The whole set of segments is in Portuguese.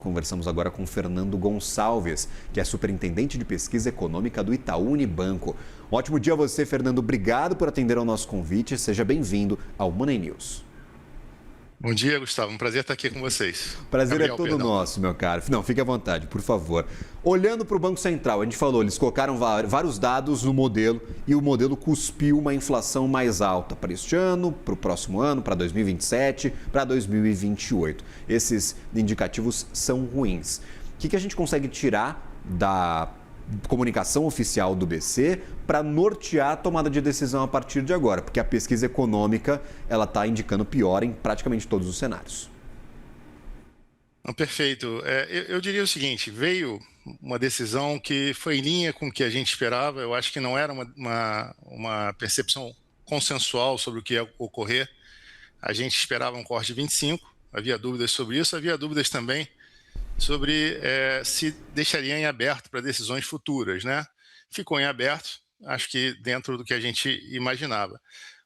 Conversamos agora com Fernando Gonçalves, que é superintendente de pesquisa econômica do Itaú Unibanco. Um ótimo dia a você, Fernando. Obrigado por atender ao nosso convite. Seja bem-vindo ao Money News. Bom dia, Gustavo. Um prazer estar aqui com vocês. Prazer é Gabriel, todo perdão. nosso, meu caro. Não, fique à vontade, por favor. Olhando para o Banco Central, a gente falou, eles colocaram vários dados no modelo e o modelo cuspiu uma inflação mais alta para este ano, para o próximo ano, para 2027, para 2028. Esses indicativos são ruins. O que a gente consegue tirar da comunicação oficial do BC para nortear a tomada de decisão a partir de agora? Porque a pesquisa econômica ela está indicando pior em praticamente todos os cenários. Não, perfeito. Eu diria o seguinte, veio uma decisão que foi em linha com o que a gente esperava. Eu acho que não era uma percepção consensual sobre o que ia ocorrer. A gente esperava um corte de 25, havia dúvidas sobre isso, havia dúvidas também sobre se deixaria em aberto para decisões futuras, né? Ficou em aberto, acho que dentro do que a gente imaginava.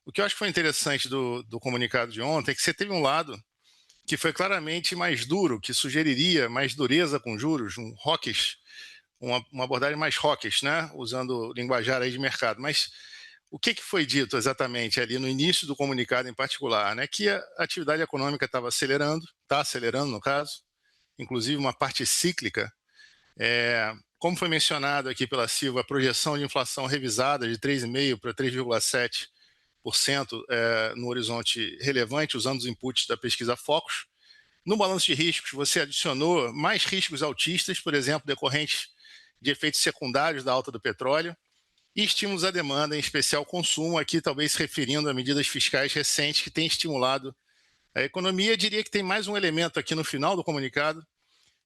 O que eu acho que foi interessante do comunicado de ontem é que você teve um lado que foi claramente mais duro, que sugeriria mais dureza com juros, um hawkish, uma abordagem mais hawkish, né? Usando linguajar aí de mercado. Mas o que foi dito exatamente ali no início do comunicado em particular, né? Que a atividade econômica estava acelerando, está acelerando no caso, inclusive uma parte cíclica. Como foi mencionado aqui pela Silva, a projeção de inflação revisada de 3,5% para 3,7% no horizonte relevante, usando os inputs da pesquisa Focus. No balanço de riscos, você adicionou mais riscos altistas, por exemplo, decorrentes de efeitos secundários da alta do petróleo, e estímulos à demanda, em especial o consumo, aqui talvez se referindo a medidas fiscais recentes que têm estimulado a economia. Eu diria que tem mais um elemento aqui no final do comunicado,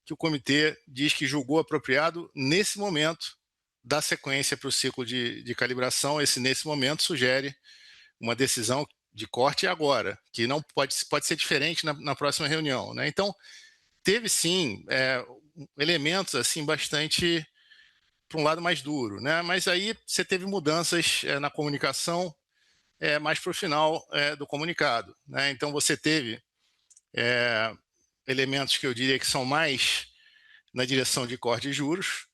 que o comitê diz que julgou apropriado nesse momento dar sequência para o ciclo de calibração. Esse nesse momento sugere uma decisão de corte agora, que não pode ser diferente na próxima reunião, né? Então, teve sim elementos assim bastante para um lado mais duro, né? Mas aí você teve mudanças na comunicação mais para o final do comunicado, né? Então, você teve elementos que eu diria que são mais na direção de corte de juros.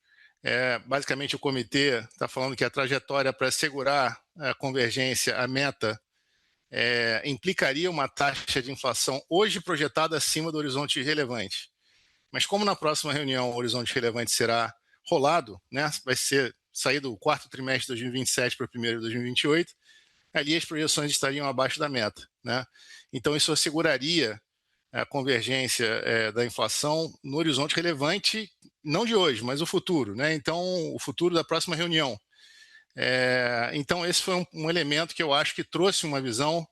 Basicamente, o comitê está falando que a trajetória para assegurar a convergência, a meta, implicaria uma taxa de inflação hoje projetada acima do horizonte relevante. Mas como na próxima reunião o horizonte relevante será rolado, né, vai ser sair do quarto trimestre de 2027 para o primeiro de 2028, ali as projeções estariam abaixo da meta, né? Então isso asseguraria a convergência da inflação no horizonte relevante, não de hoje, mas o futuro, né? Então o futuro da próxima reunião. Então esse foi um elemento que eu acho que trouxe uma visão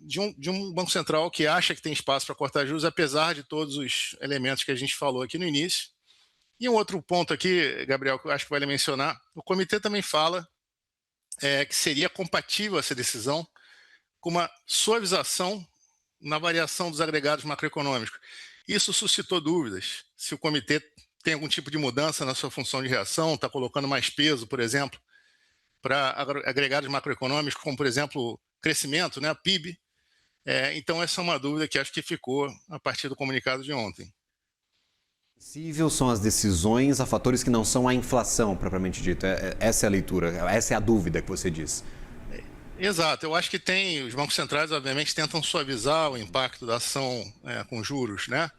de um Banco Central que acha que tem espaço para cortar juros, apesar de todos os elementos que a gente falou aqui no início. E um outro ponto aqui, Gabriel, que eu acho que vale mencionar, o comitê também fala que seria compatível essa decisão com uma suavização na variação dos agregados macroeconômicos. Isso suscitou dúvidas. Se o comitê tem algum tipo de mudança na sua função de reação, está colocando mais peso, por exemplo, para agregados macroeconômicos, como, por exemplo, crescimento, né, PIB. Então, essa é uma dúvida que acho que ficou a partir do comunicado de ontem. Sensível são as decisões a fatores que não são a inflação, propriamente dito. Essa é a leitura, essa é a dúvida que você diz. Exato, eu acho que os bancos centrais, obviamente, tentam suavizar o impacto da ação com juros, né?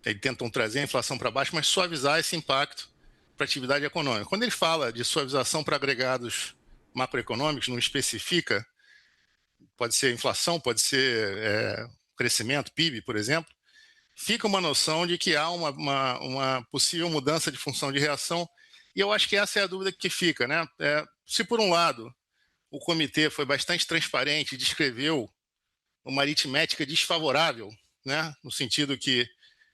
Eles tentam trazer a inflação para baixo, mas suavizar esse impacto para a atividade econômica. Quando ele fala de suavização para agregados macroeconômicos, não especifica, pode ser inflação, pode ser crescimento, PIB, por exemplo, fica uma noção de que há uma possível mudança de função de reação, e eu acho que essa é a dúvida que fica, né? Se por um lado o comitê foi bastante transparente e descreveu uma aritmética desfavorável, né? No sentido que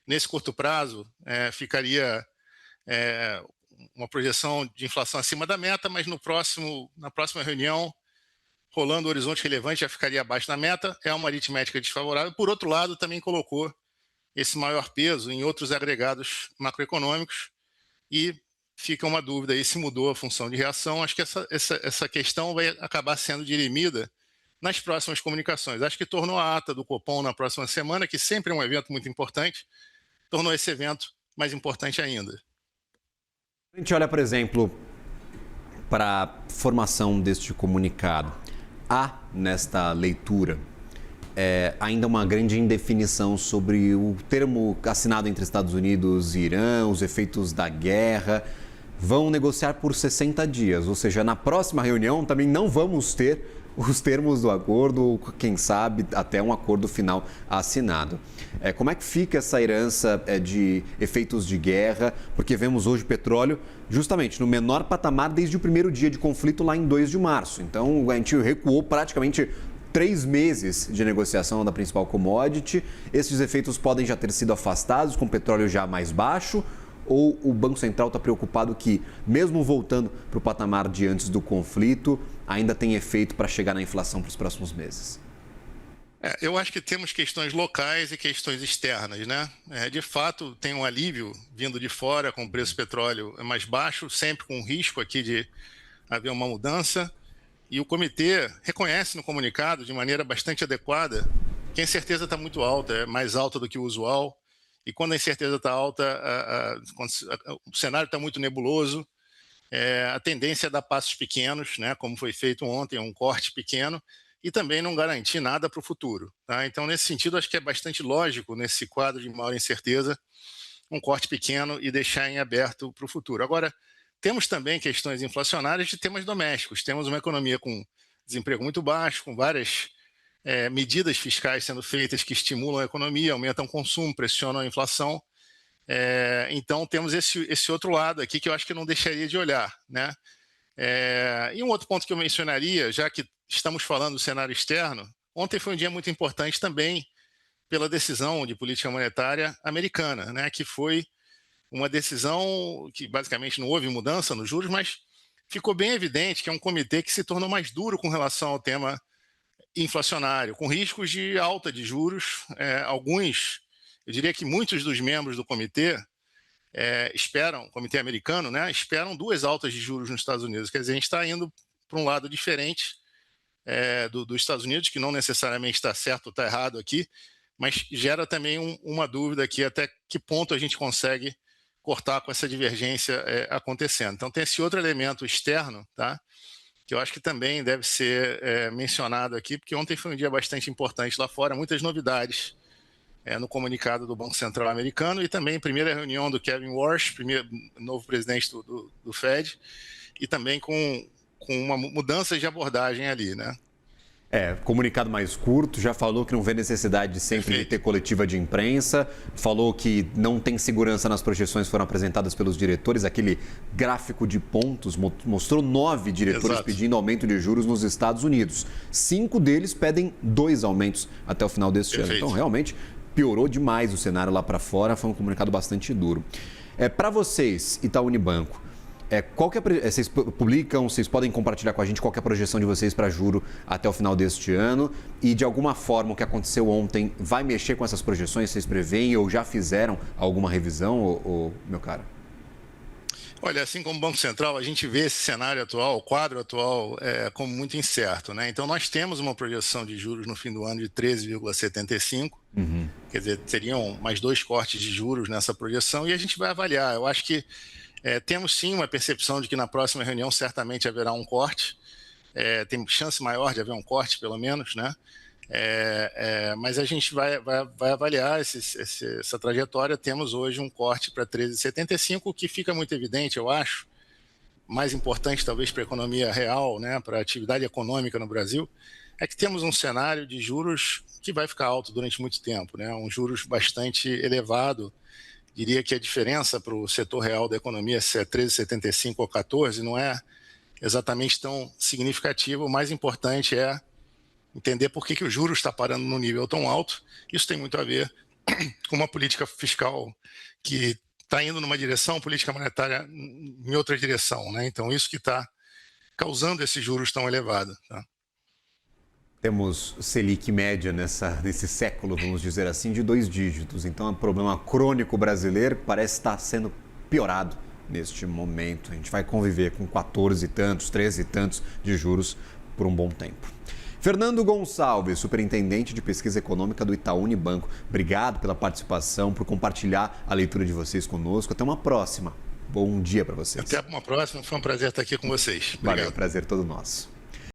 nesse curto prazo ficaria uma projeção de inflação acima da meta, mas na próxima reunião, rolando o horizonte relevante, já ficaria abaixo da meta, é uma aritmética desfavorável. Por outro lado, também colocou esse maior peso em outros agregados macroeconômicos e fica uma dúvida aí se mudou a função de reação. Acho que essa questão vai acabar sendo dirimida nas próximas comunicações. Acho que tornou a ata do Copom na próxima semana, que sempre é um evento muito importante, tornou esse evento mais importante ainda. A gente olha, por exemplo, para a formação deste comunicado. Há, nesta leitura, ainda uma grande indefinição sobre o termo assinado entre Estados Unidos e Irã, os efeitos da guerra. Vão negociar por 60 dias, ou seja, na próxima reunião também não vamos ter os termos do acordo, quem sabe até um acordo final assinado. Como é que fica essa herança de efeitos de guerra? Porque vemos hoje petróleo justamente no menor patamar desde o primeiro dia de conflito lá em 2 de março. Então a gente recuou praticamente 3 meses de negociação da principal commodity. Esses efeitos podem já ter sido afastados com o petróleo já mais baixo? Ou o Banco Central está preocupado que, mesmo voltando para o patamar de antes do conflito, ainda tem efeito para chegar na inflação para os próximos meses? Eu acho que temos questões locais e questões externas, né? De fato, tem um alívio vindo de fora com o preço do petróleo mais baixo, sempre com o risco aqui de haver uma mudança. E o comitê reconhece no comunicado, de maneira bastante adequada, que a incerteza está muito alta, é mais alta do que o usual. E quando a incerteza está alta, quando o cenário está muito nebuloso, a tendência é dar passos pequenos, né, como foi feito ontem, um corte pequeno, e também não garantir nada para o futuro. Tá? Então, nesse sentido, acho que é bastante lógico, nesse quadro de maior incerteza, um corte pequeno e deixar em aberto para o futuro. Agora, temos também questões inflacionárias de temas domésticos. Temos uma economia com desemprego muito baixo, com várias medidas fiscais sendo feitas que estimulam a economia, aumentam o consumo, pressionam a inflação. Então, temos esse outro lado aqui que eu acho que eu não deixaria de olhar, né? E um outro ponto que eu mencionaria, já que estamos falando do cenário externo, ontem foi um dia muito importante também pela decisão de política monetária americana, né? Que foi uma decisão que basicamente não houve mudança nos juros, mas ficou bem evidente que é um comitê que se tornou mais duro com relação ao tema inflacionário, com riscos de alta de juros. Eu diria que muitos dos membros do comitê esperam, comitê americano, né, esperam 2 altas de juros nos Estados Unidos. Quer dizer, a gente está indo para um lado diferente dos Estados Unidos, que não necessariamente está certo ou está errado aqui, mas gera também uma dúvida aqui até que ponto a gente consegue cortar com essa divergência acontecendo. Então tem esse outro elemento externo, tá? Que eu acho que também deve ser mencionado aqui, porque ontem foi um dia bastante importante lá fora, muitas novidades no comunicado do Banco Central americano e também primeira reunião do Kevin Warsh, novo presidente do Fed, e também com uma mudança de abordagem ali, né? Comunicado mais curto, já falou que não vê necessidade de sempre de ter coletiva de imprensa, falou que não tem segurança nas projeções que foram apresentadas pelos diretores, aquele gráfico de pontos mostrou 9 diretores pedindo aumento de juros nos Estados Unidos. 5 deles pedem 2 aumentos até o final deste ano. Então, realmente, piorou demais o cenário lá para fora, foi um comunicado bastante duro. Para vocês, Itaú Unibanco, vocês publicam, vocês podem compartilhar com a gente qual que é a projeção de vocês para juro até o final deste ano e, de alguma forma, o que aconteceu ontem vai mexer com essas projeções? Vocês preveem ou já fizeram alguma revisão, meu cara? Olha, assim como o Banco Central, a gente vê esse cenário atual, o quadro atual, como muito incerto, né? Então, nós temos uma projeção de juros no fim do ano de 13,75, quer dizer, seriam mais 2 cortes de juros nessa projeção e a gente vai avaliar. Eu acho que temos sim uma percepção de que na próxima reunião certamente haverá um corte, tem chance maior de haver um corte, pelo menos, né? Mas a gente vai avaliar essa trajetória. Temos hoje um corte para 13,75, o que fica muito evidente, eu acho, mais importante talvez para a economia real, né, para a atividade econômica no Brasil, é que temos um cenário de juros que vai ficar alto durante muito tempo, né? Um juros bastante elevado. Diria que a diferença para o setor real da economia, se é 13,75 ou 14, não é exatamente tão significativa. O mais importante é entender por que o juros está parando num nível tão alto. Isso tem muito a ver com uma política fiscal que está indo numa direção, política monetária em outra direção, né? Então, isso que está causando esses juros tão elevados, tá? Temos Selic média nesse século, vamos dizer assim, de 2 dígitos. Então, é um problema crônico brasileiro que parece estar sendo piorado neste momento. A gente vai conviver com 14 e tantos, 13 e tantos de juros por um bom tempo. Fernando Gonçalves, superintendente de pesquisa econômica do Itaú Unibanco. Obrigado pela participação, por compartilhar a leitura de vocês conosco. Até uma próxima. Bom dia para vocês. Até uma próxima. Foi um prazer estar aqui com vocês. Obrigado. Valeu, prazer todo nosso.